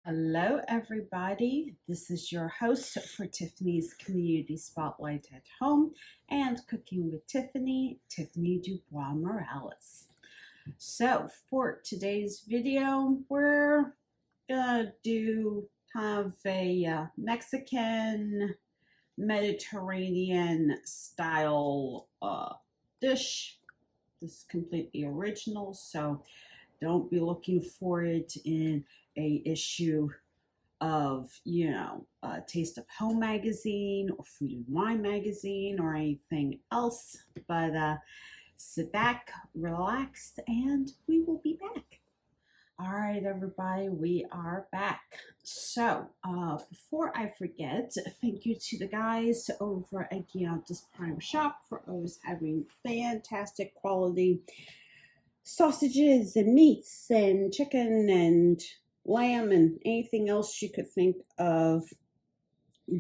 Hello, everybody. This is your host for Tiffany's Community Spotlight at Home and Cooking with Tiffany, Tiffany DuBois-Morales. So, for today's video, we're gonna do kind of a Mexican Mediterranean style dish. This is completely original, so don't be looking for it in a issue of, Taste of Home magazine or Food and Wine magazine or anything else. But sit back, relax, and we will be back. All right, everybody, we are back. So, before I forget, thank you to the guys over at This Prime Shop for always having fantastic quality sausages and meats and chicken and lamb and anything else you could think of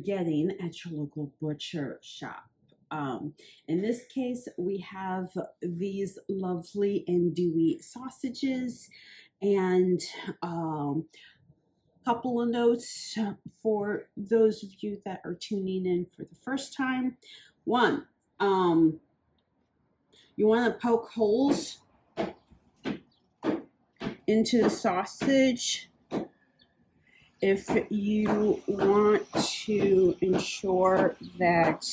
getting at your local butcher shop. In this case, we have these lovely Andouille sausages and a couple of notes for those of you that are tuning in for the first time. One, you want to poke holes into the sausage if you want to ensure that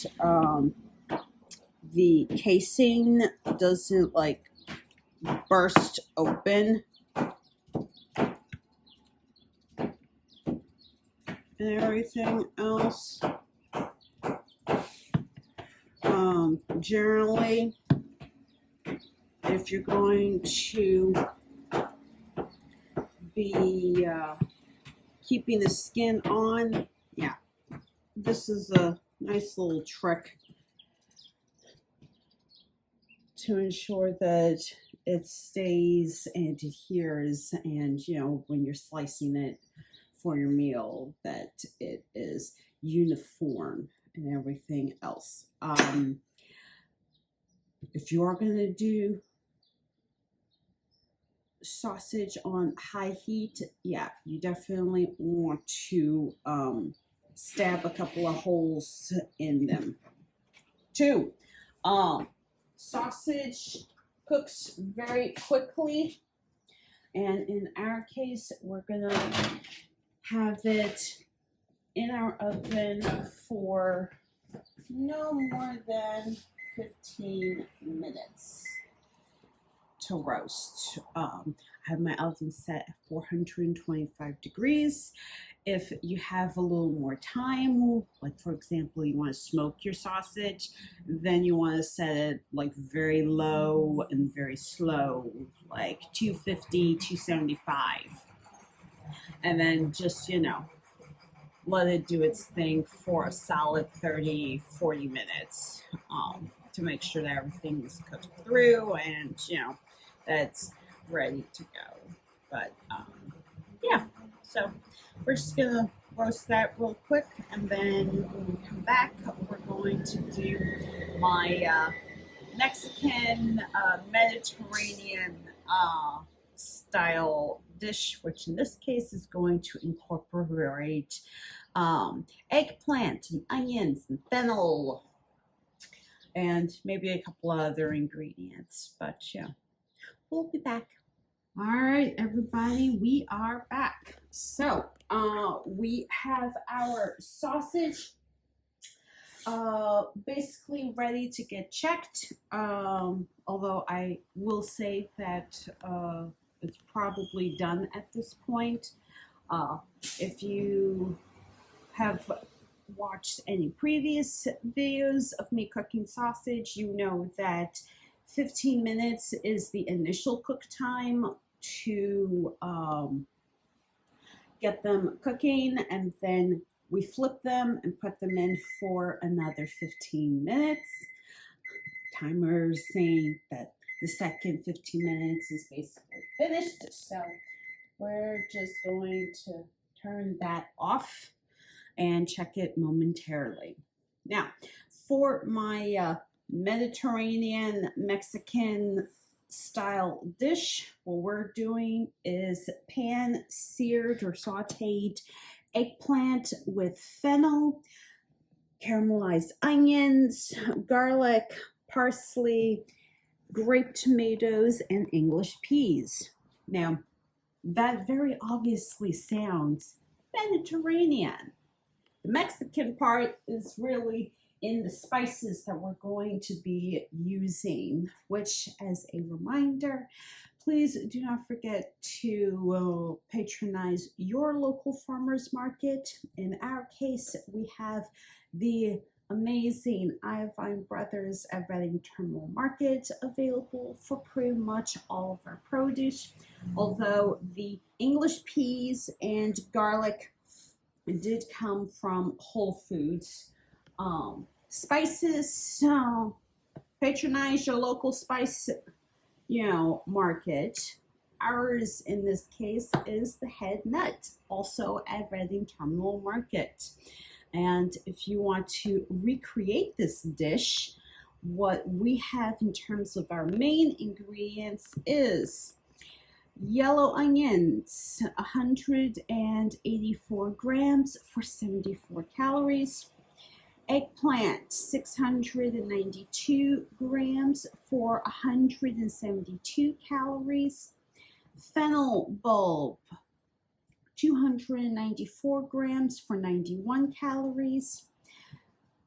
the casing doesn't burst open and everything else. Generally, if you're going to be keeping the skin on, this is a nice little trick to ensure that it stays and adheres, and when you're slicing it for your meal, that it is uniform and everything else. If you are going to do sausage on high heat, you definitely want to stab a couple of holes in them. Two, sausage cooks very quickly, and in our case, we're gonna have it in our oven for no more than 15 minutes to roast. I have my oven set at 425 degrees. If you have a little more time, like for example, you want to smoke your sausage, then you want to set it very low and very slow, like 250, 275. And then just, let it do its thing for a solid 30, 40 minutes to make sure that everything is cooked through and, that's ready to go. But so we're just gonna roast that real quick, and then when we come back, we're going to do my Mexican Mediterranean style dish, which in this case is going to incorporate eggplant and onions and fennel and maybe a couple other ingredients, but we'll be back. All right, everybody, we are back. So we have our sausage basically ready to get checked, although I will say that it's probably done at this point. If you have watched any previous videos of me cooking sausage, you know that 15 minutes is the initial cook time to get them cooking, and then we flip them and put them in for another 15 minutes. Timer is saying that the second 15 minutes is basically finished, so we're just going to turn that off and check it momentarily. Now, for my Mediterranean Mexican style dish. What we're doing is pan seared or sauteed eggplant with fennel, caramelized onions, garlic, parsley, grape tomatoes, and English peas. Now, that very obviously sounds Mediterranean. The Mexican part is really in the spices that we're going to be using, which, as a reminder, please do not forget to patronize your local farmers market. In our case, we have the amazing Iovine Brothers at Reading Terminal Market available for pretty much all of our produce, although the English peas and garlic did come from Whole Foods. Spices, patronize your local spice, market. Ours in this case is the Head Nut, also at Reading Terminal Market. And if you want to recreate this dish, what we have in terms of our main ingredients is yellow onions, 184 grams for 74 calories. Eggplant, 692 grams for 172 calories. Fennel bulb, 294 grams for 91 calories.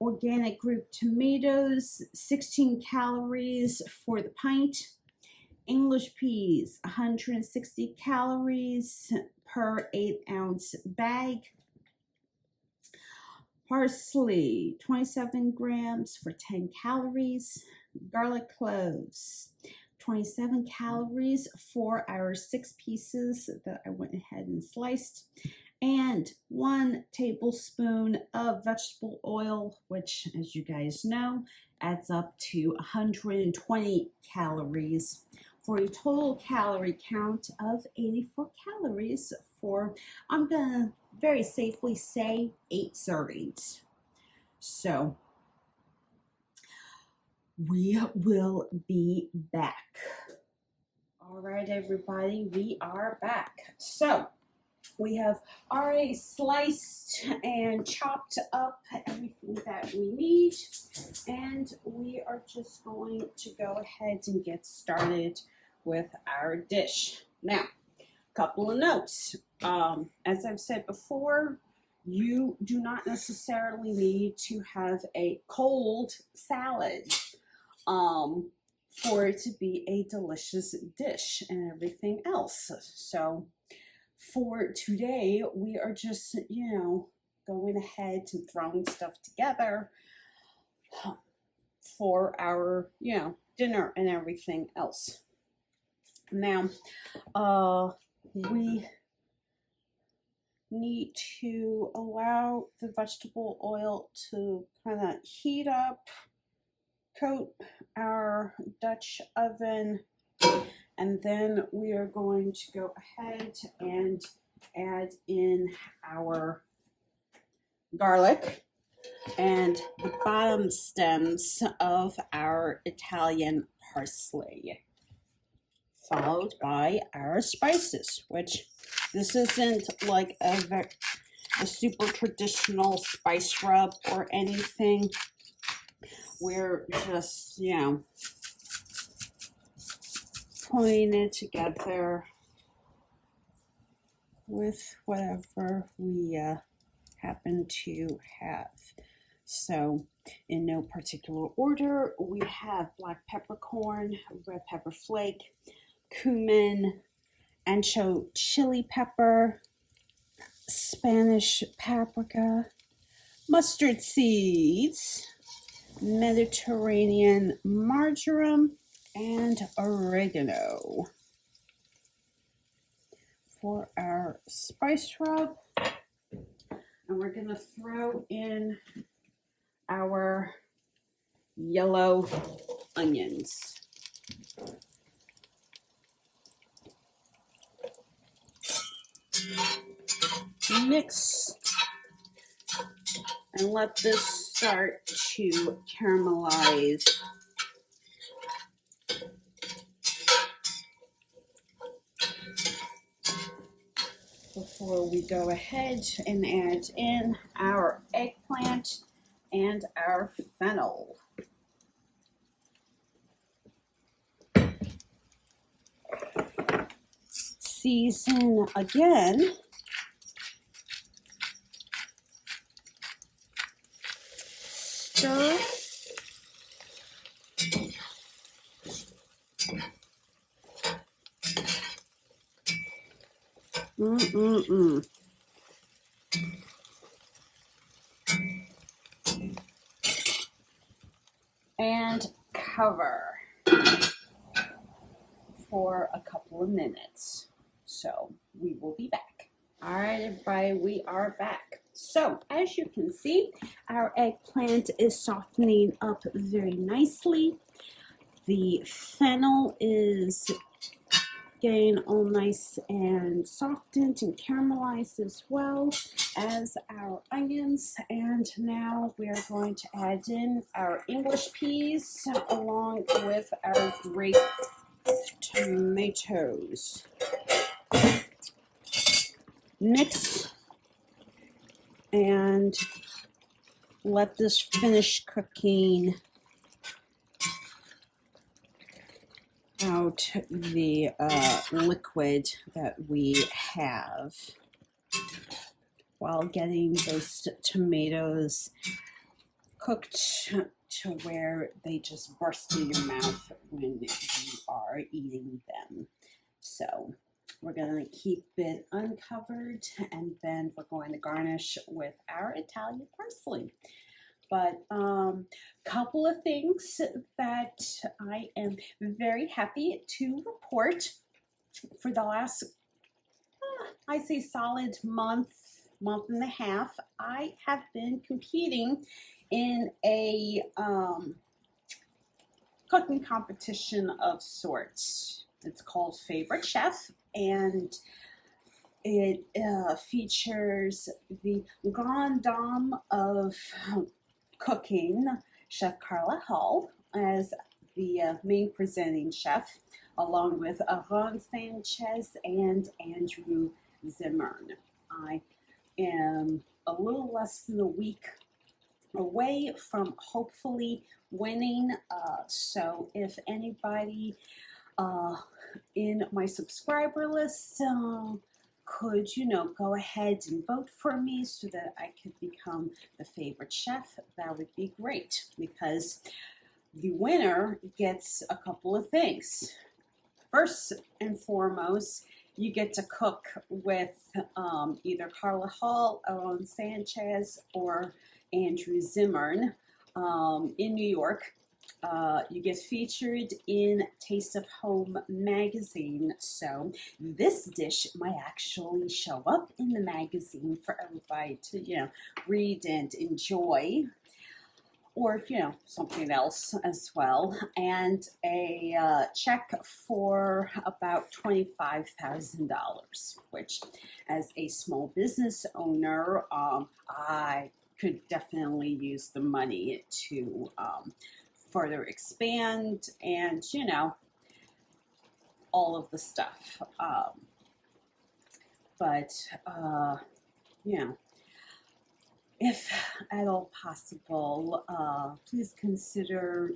Organic group tomatoes, 16 calories for the pint. English peas, 160 calories per 8-ounce bag. Parsley, 27 grams for 10 calories. Garlic cloves, 27 calories for our 6 pieces that I went ahead and sliced. And 1 tablespoon of vegetable oil, which, as you guys know, adds up to 120 calories, for a total calorie count of 84 calories for, I'm gonna very safely say, 8 servings. So we will be back. All right, everybody, we are back. So we have already sliced and chopped up everything that we need, and we are just going to go ahead and get started with our dish. Now, a couple of notes. As I've said before, you do not necessarily need to have a cold salad for it to be a delicious dish and everything else. So for today, we are just, going ahead and throwing stuff together for our, dinner and everything else. Now, we need to allow the vegetable oil to kind of heat up, coat our Dutch oven, and then we are going to go ahead and add in our garlic and the bottom stems of our Italian parsley, followed by our spices, which this isn't like a super traditional spice rub or anything. We're just, putting it together with whatever we happen to have. So in no particular order, we have black peppercorn, red pepper flake, cumin, ancho chili pepper, Spanish paprika, mustard seeds, Mediterranean marjoram, and oregano. For our spice rub, and we're going to throw in our yellow onions. Mix and let this start to caramelize. before we go ahead and add in our eggplant and our fennel. Season again. Stir. And cover for a couple of minutes. So we will be back. All right, everybody, we are back. So as you can see, our eggplant is softening up very nicely. The fennel is getting all nice and softened and caramelized as well as our onions. And now we are going to add in our English peas along with our grape tomatoes. Mix and let this finish cooking out the liquid that we have while getting those tomatoes cooked to where they just burst in your mouth when you are eating them. So we're going to keep it uncovered, and then we're going to garnish with our Italian parsley. But couple of things that I am very happy to report. For the last, I say solid month and a half, I have been competing in a cooking competition of sorts. It's called Favorite Chef, and it features the grande dame of cooking, Chef Carla Hall, as the main presenting chef, along with Ron Sanchez and Andrew Zimmern. I am a little less than a week away from hopefully winning, so if anybody in my subscriber list could, go ahead and vote for me so that I could become the favorite chef, that would be great, because the winner gets a couple of things. First and foremost, you get to cook with either Carla Hall, Aaron Sanchez, or Andrew Zimmern in New York. You get featured in Taste of Home magazine, so this dish might actually show up in the magazine for everybody to, read and enjoy, or, something else as well, and a check for about $25,000, which, as a small business owner, I could definitely use the money to further expand and, all of the stuff. If at all possible, please consider,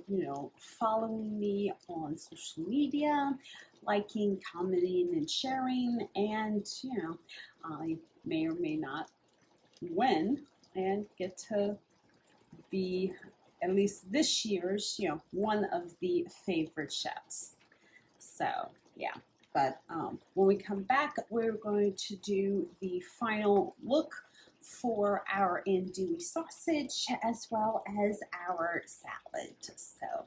following me on social media, liking, commenting, and sharing, and, I may or may not win and get to be, at least this year's, one of the favorite chefs. So, yeah. But when we come back, we're going to do the final look for our andouille sausage as well as our salad. So,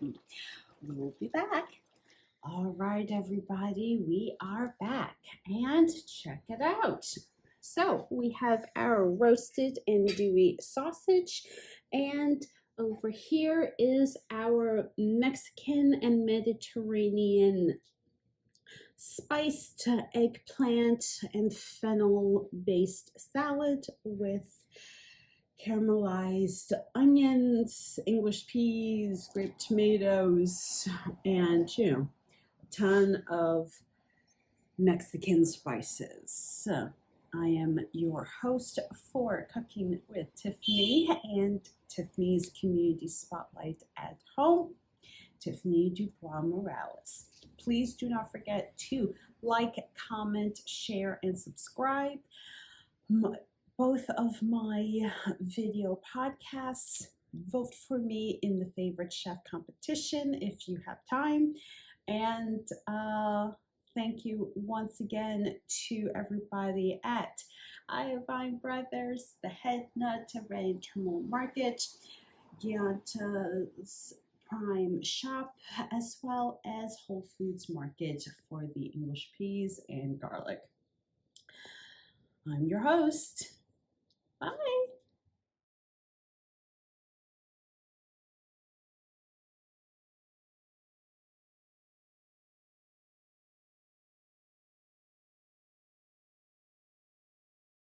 we'll be back. All right, everybody, we are back, and check it out. So, we have our roasted andouille sausage, and over here is our Mexican and Mediterranean spiced eggplant and fennel based salad with caramelized onions, English peas, grape tomatoes, and, a ton of Mexican spices. So, I am your host for Cooking with Tiffany and Tiffany's Community Spotlight at Home, Tiffany DuBois-Morales. Please do not forget to like, comment, share, and subscribe. Both of my video podcasts. Vote for me in the favorite chef competition if you have time. And thank you once again to everybody at Iovine Brothers, the Head Nut Red Terminal Market, Gianta's Prime Shop, as well as Whole Foods Market for the English peas and garlic. I'm your host. Bye.